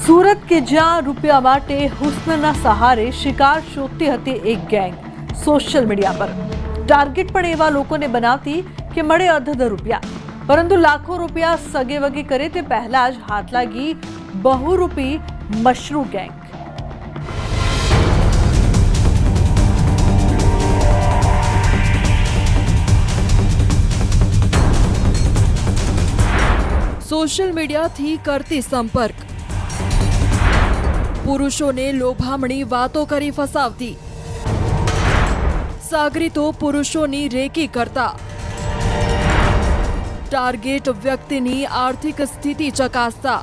સુરત કે જ્યાં રૂપિયા માટે હુસ્નના સહારે શિકાર શોધતી હતી એક ગેંગ સોશિયલ મીડિયા પર ટાર્ગેટ પણ એવા લોકોને બનાવતી કે મળે અધધ રૂપિયા પરંતુ લાખો રૂપિયા સગે વગે કરે તે પહેલા જ હાથ લાગી બહુરૂપી મશરૂ ગેંગ। સોશિયલ મીડિયાથી કરતી સંપર્ક, પુરુષોને લોભામણી વાતો કરી ફસાવતી, સાગરીતો પુરુષોની રેકી કરતા, ટાર્ગેટ વ્યક્તિની આર્થિક સ્થિતિ ચકાસતા,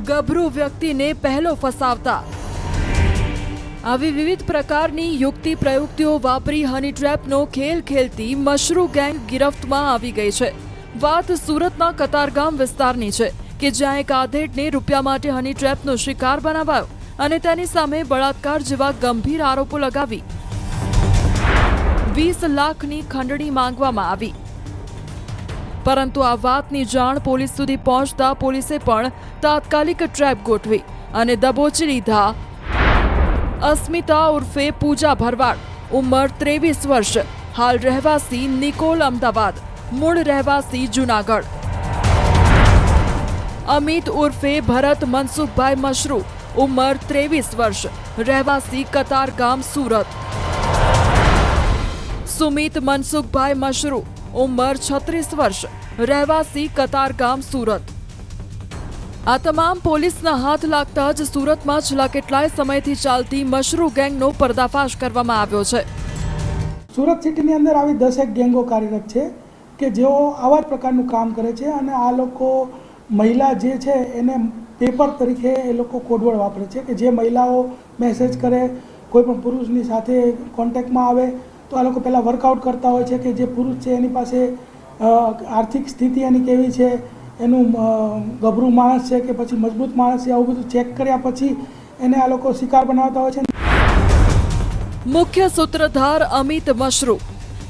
ગભરૂ વ્યક્તિને પહેલો ફસાવતા, આવી વિવિધ પ્રકારની યુક્તિ પ્રયુક્તિઓ વાપરી હની ટ્રેપનો ખેલ ખેલતી મશરૂ ગેંગ ગિરફ્તમાં આવી ગઈ છે। વાત સુરતના કતારગામ વિસ્તારની છે કે જ્યાં એક આધેડને રૂપિયા માટે હની ટ્રેપનો શિકાર બનાવાયો અને તેની સામે બળાત્કાર જેવા ગંભીર આરોપો લગાવી 20 લાખની ખંડણી માંગવામાં આવી, પરંતુ આ વાતની જાણ પોલીસ સુધી પહોંચતા પોલીસે પણ તાત્કાલિક ટ્રેપ ગોઠવી અને દબોચી લીધા અસ્મિતા ઉર્ફે પૂજા ભરવાડ, ઉંમર 23 વર્ષ, હાલ રહેવાસી નિકોલ, અમદાવાદ, મૂળ રહેવાસી જૂનાગઢ। અમિત ઉર્ફે ભરત મનસુખભાઈ મશરૂ, ઉંમર 23 વર્ષ, રહેવાસી કતારગામ, સુરત। સુમિત મનસુખભાઈ મશરૂ, ઉંમર 36 વર્ષ, રહેવાસી કતારગામ, સુરત। આ તમામ પોલીસના હાથ લાગતા જ સુરતમાં છેલ્લા કેટલાય સમયથી ચાલતી મશરૂ ગેંગનો પર્દાફાશ કરવામાં આવ્યો છે। સુરત સિટીની અંદર આવી 10 ગેંગો કાર્યરત છે કે જેઓ આવા જ પ્રકારનું કામ કરે છે અને આ લોકો મહિલા જે છે એને પેપર તરીકે એ લોકો કોડવર્ડ વાપરે છે કે જે મહિલાઓ મેસેજ કરે, કોઈ પણ પુરુષની સાથે કોન્ટેક્ટમાં આવે તો આ લોકો પહેલાં વર્કઆઉટ કરતા હોય છે કે જે પુરુષ છે એની પાસે આર્થિક સ્થિતિ એની કેવી છે, એનું ગભરું માણસ છે કે પછી મજબૂત માણસ છે, આવું બધું ચેક કર્યા પછી એને આ લોકો શિકાર બનાવતા હોય છે। મુખ્ય સૂત્રધાર અમિત મશરૂ।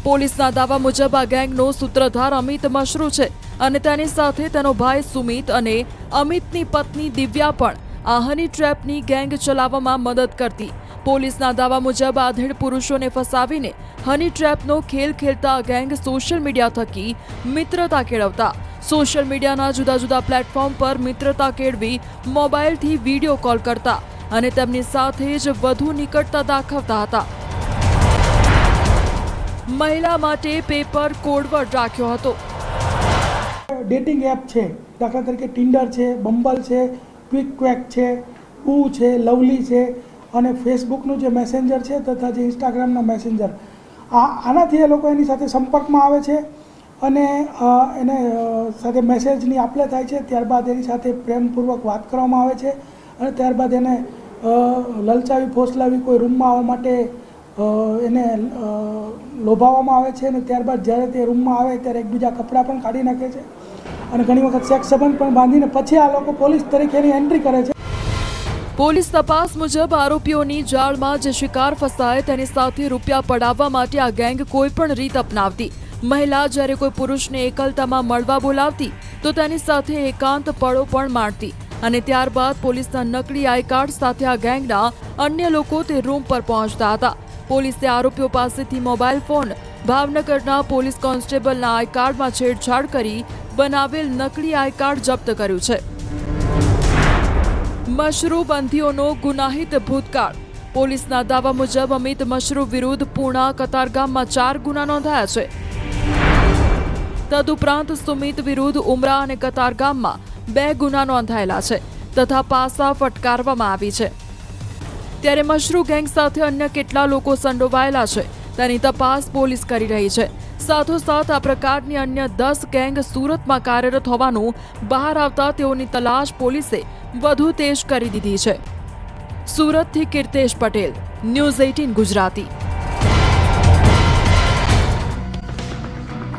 પોલીસના દાવા મુજબ આ ગેંગનો સૂત્રધાર અમિત મશરૂ છે અને તેની સાથે તેનો ભાઈ સુમિત અને અમિતની પત્ની દિવ્યા પણ આ હની ટ્રેપની ગેંગ ચલાવવામાં મદદ કરતી। પોલીસના દાવા મુજબ આધેડ પુરુષોને ફસાવીને હની ટ્રેપનો ખેલ ખેલતા ગેંગ સોશિયલ મીડિયા થકી મિત્રતા કેળવતા, સોશિયલ મીડિયાના જુદા જુદા પ્લેટફોર્મ પર મિત્રતા કેળવી મોબાઈલથી વિડીયો કોલ કરતા અને તેમની સાથે જ વધુ નિકટતા દાખવતા હતા। મહિલા માટે પેપર કોડવર્ડ રાખ્યો હતો। ડેટિંગ એપ છે, દાખલા તરીકે ટિન્ડર છે, બમ્બલ છે, ક્વિક ક્વેક છે, ઉ છે, લવલી છે અને ફેસબુકનું જે મેસેન્જર છે તથા જે ઇન્સ્ટાગ્રામના મેસેન્જર, આનાથી એ લોકો એની સાથે સંપર્કમાં આવે છે અને એને સાથે મેસેજની આપલે થાય છે। ત્યારબાદ એની સાથે પ્રેમપૂર્વક વાત કરવામાં આવે છે અને ત્યારબાદ એને લલચાવી ફોસલાવી કોઈ રૂમમાં આવવા માટે એને લોભાવવામાં આવે છે અને ત્યારબાદ જ્યારે તે રૂમમાં આવે ત્યારે એકબીજા કપડાં પણ કાઢી નાખે છે અને ઘણી વખત સેક્સ સંબંધ પણ બાંધીને પછી આ લોકો પોલીસ તરીકે એની એન્ટ્રી કરે છે। પોલીસ તપાસ મુજબ આરોપીઓની જાળમાં જે શિકાર ફસાય તેની સાથે રૂપિયા પડાવવા માટે આ ગેંગ કોઈ પણ રીત અપનાવતી। મહિલા જ્યારે કોઈ પુરુષને એકલતામાં મળવા બોલાવતી તો તેની સાથે એકાંત પળો પણ માણતી અને ત્યારબાદ પોલીસના નકલી આઈ કાર્ડ સાથે આ ગેંગના અન્ય લોકો તે રૂમ પર પહોંચતા હતા। પોલીસે આરોપીઓ પાસેથી મોબાઈલ ફોન, ભાવનગરના પોલીસ કોન્સ્ટેબલના આઈ કાર્ડમાં છેડછાડ કરી બનાવેલ નકલી આઈ કાર્ડ જપ્ત કર્યું છે। મશરૂ બંધીઓનો ગુનાહિત ભૂતકાળ। પોલીસના દાવા મુજબ અમિત મશરૂ વિરુદ્ધ પૂણા, કતારગામમાં 4 ગુના નોંધાયા છે। તદુપરાંત સુમિત વિરુદ્ધ ઉમરા અને કતારગામમાં 2 ગુના નોંધાયેલા છે તથા પાસા ફટકારવામાં આવી છે। ત્યારે મશરૂ ગેંગ સાથે અન્ય કેટલા લોકો સંડોવાયેલા છે તેની તપાસ પોલીસ કરી રહી છે। સાથોસાથ આ પ્રકારની અન્ય 10 ગેંગ સુરતમાં કાર્યરત હોવાનું બહાર આવતા તેઓની તલાશ પોલીસે વધુ તેજ કરી દીધી છે। સુરતથી કીર્તેશ પટેલ, ન્યૂઝ 18 ગુજરાતી।